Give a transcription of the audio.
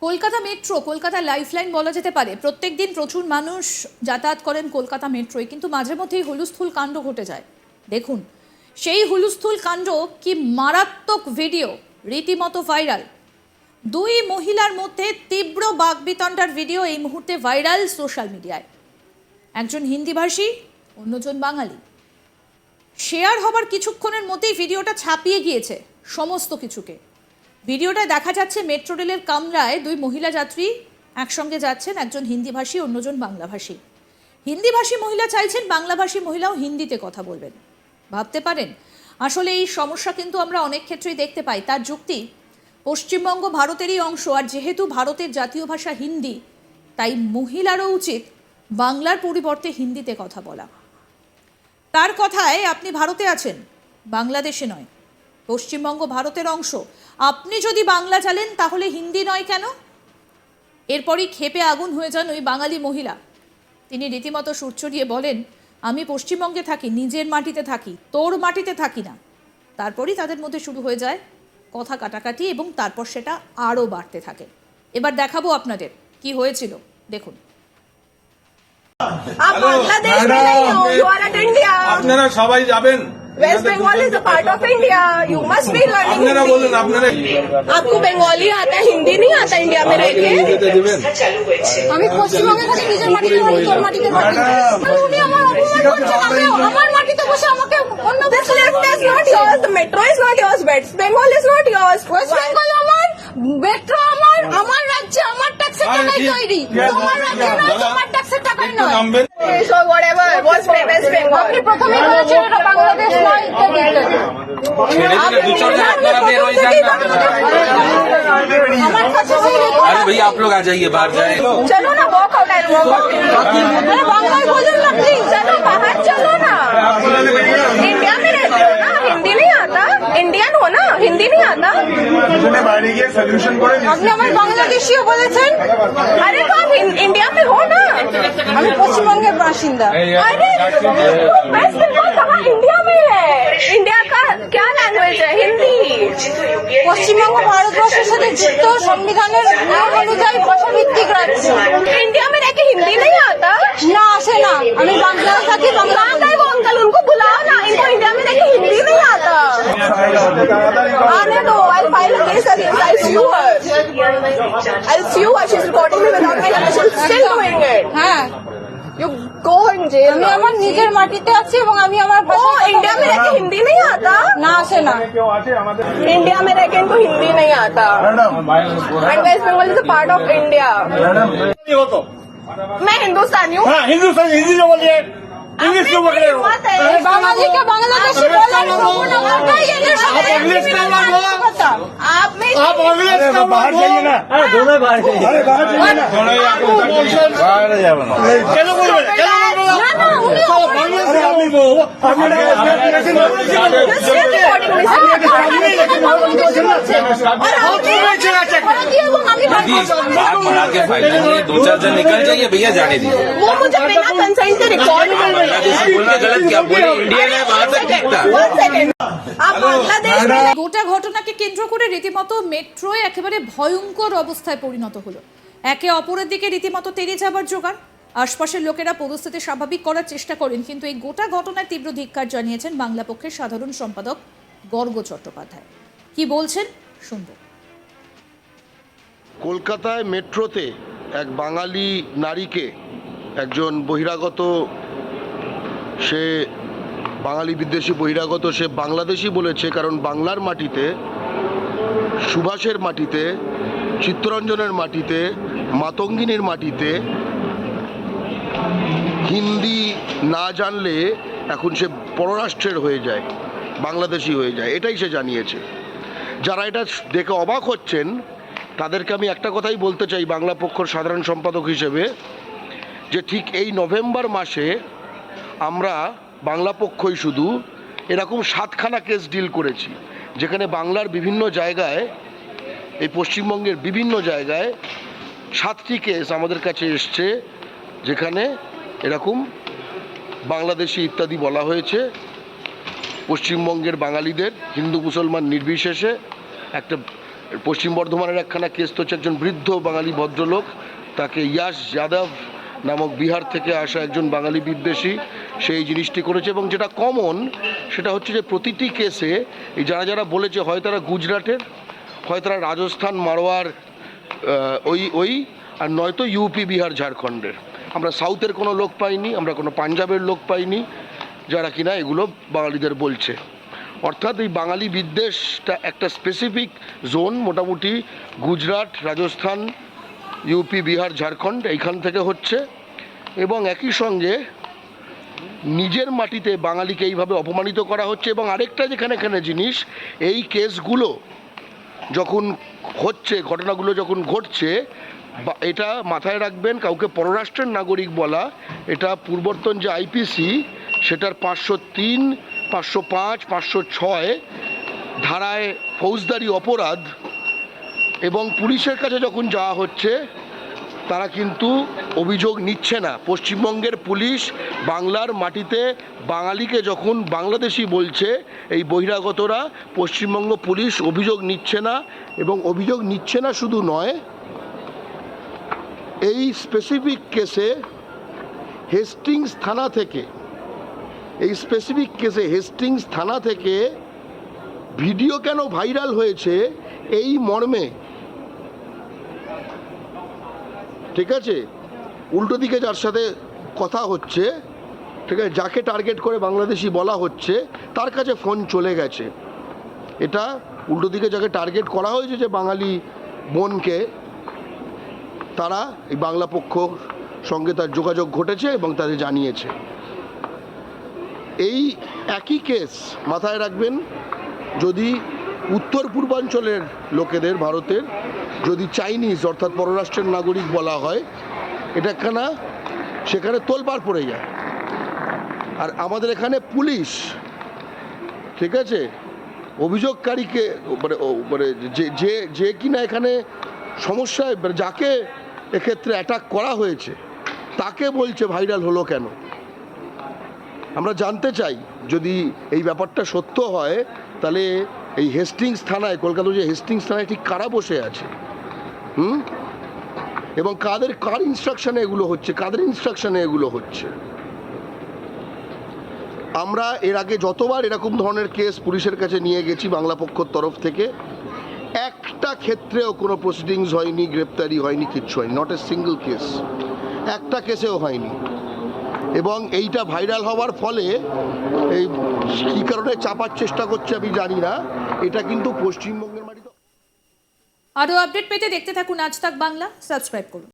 Kolkata metro Kolkata lifeline বলা যেতে পারে। প্রত্যেকদিন প্রচুর মানুষ যাতায়াত করেন কলকাতা মেট্রোয়, কিন্তু মাঝে মধ্যেই হুলস্থুল কাণ্ড ঘটে যায়। দেখুন সেই হুলস্থুল কাণ্ড, কি মারাত্মক ভিডিও, রীতিমতো ভাইরাল। দুই মহিলার মধ্যে তীব্র বাকবিতণ্ডার ভিডিও এই মুহূর্তে ভাইরাল সোশ্যাল মিডিয়ায়। একজন হিন্দিভাষী, অন্যজন বাঙালি। শেয়ার হবার কিছুক্ষণের মধ্যেই ভিডিওটা ছাপিয়ে গিয়েছে সমস্ত কিছুকে। ভিডিওটায় দেখা যাচ্ছে মেট্রো রেলের কামরায় দুই মহিলা যাত্রী একসঙ্গে যাচ্ছেন, একজন হিন্দিভাষী, অন্যজন বাংলাভাষী। হিন্দিভাষী মহিলা চাইছেন বাংলাভাষী মহিলাও হিন্দিতে কথা বলবেন। ভাবতে পারেন, আসলে এই সমস্যা কিন্তু আমরা অনেক ক্ষেত্রেই দেখতে পাই। তার যুক্তি, পশ্চিমবঙ্গ ভারতেরই অংশ, আর যেহেতু ভারতের জাতীয় ভাষা হিন্দি, তাই মহিলারও উচিত বাংলার পরিবর্তে হিন্দিতে কথা বলা। তার কথায়, আপনি ভারতে আছেন, বাংলাদেশে নয়। পশ্চিমবঙ্গ ভারতের অংশ, আপনি যদি বাংলা চালেন তাহলে হিন্দি নয় কেন? এরপরই ক্ষেপে আগুন হয়ে যান ওই বাঙালি মহিলা। তিনি রীতিমতো সুর চড়িয়ে বলেন, আমি পশ্চিমবঙ্গে থাকি, নিজের মাটিতে থাকি, তোর মাটিতে থাকি না। তারপরই তাদের মধ্যে শুরু হয়ে যায় কথা কাটাকাটি, এবং তারপর সেটা আরও বাড়তে থাকে। এবার দেখাবো আপনাদের কি হয়েছিল, দেখুন। आप बांग्लादेश में नहीं हो, you are at India. আপনারা সবাই যাবেন। West Bengal is a part of India. You must be learning আপনারা Hindi. বলেন, আপনারা आपको बंगाली आता है, हिंदी नहीं आता इंडिया में रह के? আমি পশ্চিমবঙ্গে থাকি, নিজের মাটিতে থাকি, তোর মাটিতে থাকি। উনি আমার অপমান করছেন, আমার মাটিতে বসে আমাকে অন্য This left is not yours, the metro is not yours, West Bengal is not yours. West Bengal আমার, মেট্রো আমার, আমার রাজ্যে আমার ট্যাক্সের টাকায় তৈরি। তোমার রাজ্যে নয়, তোমার ট্যাক্সের টাকায় নয়। নামবেন। So whatever, what's West Bengal? আপনি প্রথমেই বলেছেন এটা বাংলাদেশ নয়, ইত্যাদি ইত্যাদি। अरे भैया आप लोग आ जाइए, बाहर जाए। चलो ना, walk out and walk out. अरे बांग्ला बोलो ना प्लीज, चलो बाहर चलो ना। इंडिया में रहते हो ना, हिंदी नहीं आता? इंडियन हो ना, हिंदी नहीं आता? বাইরে গিয়ে সলিউশন করে আপনি আমার বাংলাদেশিও বলেছেন। अरे तो आप इंडिया में हो ना? আমি পশ্চিমবঙ্গের বাসিন্দা। अरे वेस्ट बंगाल कहाँ इंडिया में है? इंडिया का क्या लैंग्वेज है? हिंदी। পশ্চিমবঙ্গ ভারতবর্ষের সাথে যুক্ত, সংবিধানের নিয়ম অনুযায়ী ভাষাভিত্তিক রাজ্য। इंडिया में रह के हिंदी नहीं आता? না, আসে না। আমি বাংলায় থাকি, বাংলা है वो अंकल, उनको बुलाओ ना, इनको इंडिया में रह के हिंदी नहीं आता। आने दो, I'll file a case against, I'll sue her. I'll sue her, she's recording me without my permission, she's still doing it. হ্যাঁ, You go in jail. আমি আমার নিজের মাটিতে আছি এবং আমি আমার ভাষা इंडिया में रह के हिंदी नहीं आता? না, আসে না। इंडिया में रह के इनको हिंदी नहीं आता। And West Bengal is a part of India. मैं हिंदुस्तानी हूँ। हाँ, हिंदुस्तान हिंदी जो बोलिए, इंग्लिश क्यों बोल रहे हो? बांग्लादेश के बांग्लादेशी बोलना आप में आप इंग्लिश का बाहर जाइए ना। दोनों बाहर जाइए। अरे बाहर जाइए ना। बाहर जाओ ना। चलो बोलो, चलो दो चार जन निकल जाइए भैया, जाने दीजिए। वो मुझे बिना कंसेंट के रिकॉर्ड कर रहे हैं। बोलना गलत क्या बोले, इंडियन है वहां तक ठीक था। आप बांग्लादेश में গোটা ঘটনাকে কেন্দ্র করে রীতিমতো মেট্রোয় একেবারে ভয়ঙ্কর অবস্থায় পরিণত হলো। একে অপরের দিকে রীতিমতো তেড়ে যাবার জোগাড়। আশপাশের লোকেরা পরিস্থিতি স্বাভাবিক করার চেষ্টা করেন, কিন্তু এই গোটা ঘটনায় তীব্র ধিক্কার জানিয়েছেন বাংলা পক্ষের সাধারণ সম্পাদক গর্গ চট্টোপাধ্যায়। কি বলছেন শুনব। কলকাতায় মেট্রোতে এক বাঙালি নারীকে একজন বহিরাগত, সে বাঙালি বিদেশি বহিরাগত, সে বাংলাদেশি বলেছে, কারণ বাংলার মাটিতে, সুভাষের মাটিতে, চিত্তরঞ্জনের মাটিতে, মাতঙ্গিনীর মাটিতে হিন্দি না জানলে এখন সে পররাষ্ট্রের হয়ে যায়, বাংলাদেশি হয়ে যায়, এটাই সে জানিয়েছে। যারা এটা দেখে অবাক হচ্ছেন তাদেরকে আমি একটা কথাই বলতে চাই বাংলা পক্ষর সাধারণ সম্পাদক হিসেবে, যে ঠিক এই নভেম্বর মাসে আমরা বাংলা পক্ষই শুধু এরকম 7খানা কেস ডিল করেছি, যেখানে বাংলার বিভিন্ন জায়গায়, এই পশ্চিমবঙ্গের বিভিন্ন জায়গায় 7টি কেস আমাদের কাছে এসছে, যেখানে এরকম বাংলাদেশি ইত্যাদি বলা হয়েছে। পশ্চিমবঙ্গের বাঙালিদের হিন্দু মুসলমান নির্বিশেষে একটা পশ্চিম বর্ধমানের একখানা কেস তো হচ্ছে একজন বৃদ্ধ বাঙালি ভদ্রলোক, তাকে ইয়াশ যাদব নামক বিহার থেকে আসা একজন বাঙালি বিদ্বেষী সেই জিনিসটি করেছে। এবং যেটা কমন সেটা হচ্ছে যে প্রতিটি কেসে এই যারা যারা বলেছে হয় তারা গুজরাটের, হয় তারা রাজস্থান মারোয়ার ওই আর নয়তো ইউপি বিহার ঝাড়খণ্ডের। আমরা সাউথের কোনো লোক পাইনি, আমরা কোনো পাঞ্জাবের লোক পাইনি যারা কিনা এগুলো বাঙালিদের বলছে। অর্থাৎ এই বাঙালি বিদ্বেষটা একটা স্পেসিফিক জোন, মোটামুটি গুজরাট, রাজস্থান, ইউপি বিহার ঝাড়খণ্ড এইখান থেকে হচ্ছে। এবং একই সঙ্গে নিজের মাটিতে বাঙালিকে এইভাবে অপমানিত করা হচ্ছে। এবং আরেকটা যেখানে এখানে জিনিস, এই কেসগুলো যখন হচ্ছে, ঘটনাগুলো যখন ঘটছে, এটা মাথায় রাখবেন, কাউকে পররাষ্ট্রের নাগরিক বলা, এটা পূর্বর্তন যে আইপিসি সেটার 503, 505, 506 ধারায় ফৌজদারি অপরাধ। এবং পুলিশের কাছে যখন যাওয়া হচ্ছে তারা কিন্তু অভিযোগ নিচ্ছে না। পশ্চিমবঙ্গের পুলিশ বাংলার মাটিতে বাঙালিকে যখন বাংলাদেশি বলছে এই বহিরাগতরা, পশ্চিমবঙ্গ পুলিশ অভিযোগ নিচ্ছে না। এবং অভিযোগ নিচ্ছে না শুধু নয়, এই স্পেসিফিক কেসে হেস্টিংস থানা থেকে ভিডিও কেন ভাইরাল হয়েছে এই মর্মে, ঠিক আছে, উল্টো দিকে যার সাথে কথা হচ্ছে, ঠিক আছে, যাকে টার্গেট করে বাংলাদেশি বলা হচ্ছে তার কাছে ফোন চলে গেছে। এটা উল্টো দিকে যাকে টার্গেট করা হয়েছে যে বাঙালি বোনকে, তারা এই বাংলা পক্ষর সঙ্গে তার যোগাযোগ ঘটেছে এবং তাদের জানিয়েছে। এই একই কেস মাথায় রাখবেন, যদি উত্তর পূর্বাঞ্চলের লোকেদের, ভারতের যদি চাইনিজ অর্থাৎ পররাষ্ট্রের নাগরিক বলা হয়, এটা একখানা সেখানে তোলপাড় পড়ে যায়। আর আমাদের এখানে পুলিশ, ঠিক আছে, অভিযোগকারীকে মানে যে কিনা এখানে সমস্যায়, যাকে এক্ষেত্রে অ্যাটাক করা হয়েছে তাকে বলছে ভাইরাল হলো কেন। আমরা জানতে চাই, যদি এই ব্যাপারটা সত্য হয় তাহলে এই হেস্টিংস থানায়, কলকাতার যে হেস্টিংস থানায় ঠিক কারা বসে আছে, এবং কার ইনস্ট্রাকশনে এগুলো হচ্ছে, কাদের ইনস্ট্রাকশনে এগুলো হচ্ছে। আমরা এর আগে যতবার এরকম ধরনের কেস পুলিশের কাছে নিয়ে গেছি বাংলা পক্ষর তরফ থেকে, একটা ক্ষেত্রেও কোনো প্রসিডিংস হয়নি, গ্রেপ্তারি হয়নি, কিচ্ছু হয়নি, নট এ সিঙ্গল কেস, একটা কেসেও হয়নি। এবং এইটা ভাইরাল হওয়ার ফলে এই কী কারণে চাপার চেষ্টা করছে আমি জানি না, এটা কিন্তু পশ্চিমবঙ্গের মাটিতে। আরও আপডেট পেতে দেখতে থাকুন আজ তাক বাংলা, সাবস্ক্রাইব করুন।